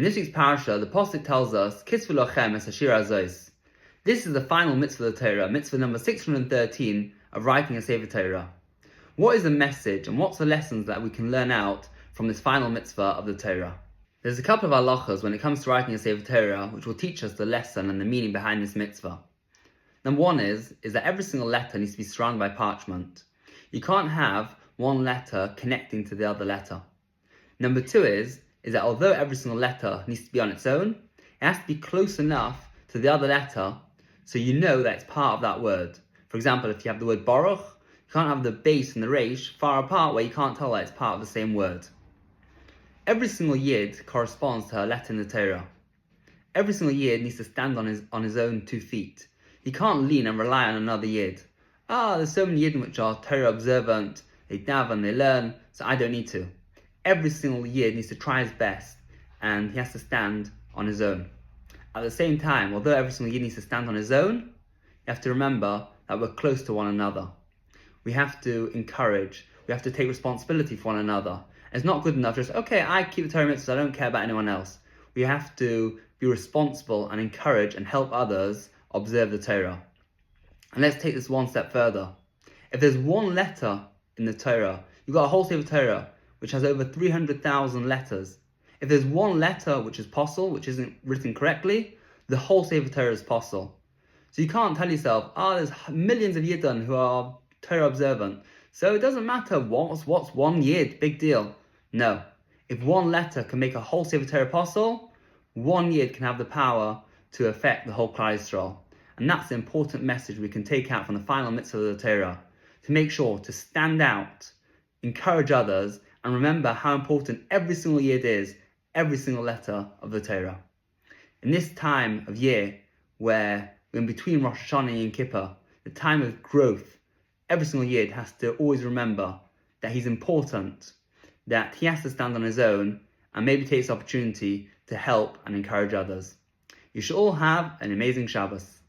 this week's Parashas, the Pasuk tells us, Kisvu lochem es hashir hazos. This is the final Mitzvah of the Torah, Mitzvah number 613 of writing a Sefer Torah. What is the message and what's the lessons that we can learn out from this final Mitzvah of the Torah? There's a couple of halachas when it comes to writing a Sefer Torah which will teach us the lesson and the meaning behind this Mitzvah. Number one is that every single letter needs to be surrounded by parchment. You can't have one letter connecting to the other letter. Number two is that although every single letter needs to be on its own, it has to be close enough to the other letter so you know that it's part of that word. For example, if you have the word Baruch, you can't have the base and the reish far apart where you can't tell that it's part of the same word. Every single yid corresponds to a letter in the Torah. Every single yid needs to stand on his own 2 feet. He can't lean and rely on another yid. There's so many yidden which are Torah observant, they daven, they learn, so I don't need to. Every single yid needs to try his best and he has to stand on his own. At the same time, although every single yid needs to stand on his own, you have to remember that we're close to one another. We have to encourage, we have to take responsibility for one another. It's not good enough just, okay, I keep the Torah mitzvahs, I don't care about anyone else. We have to be responsible and encourage and help others observe the Torah. And let's take this one step further. If there's one letter in the Torah, you've got a whole Sefer Torah which has over 300,000 letters. If there's one letter which is possible, which isn't written correctly, the whole Sefer Torah is possible. So you can't tell yourself, there's millions of Yidden who are Torah observant, so it doesn't matter what's one Yid, big deal. No. If one letter can make a whole Sefer Torah possible, one Yid can have the power to affect the whole Klal Yisrael. And that's the important message we can take out from the final Mitzvah of the Torah, to make sure to stand out, encourage others, and remember how important every single Yid is, every single letter of the Torah. In this time of year, where we're in between Rosh Hashanah and Yom Kippur, the time of growth, every single Yid has to always remember that he's important, that he has to stand on his own, and maybe take this opportunity to help and encourage others. You should all have an amazing Shabbos.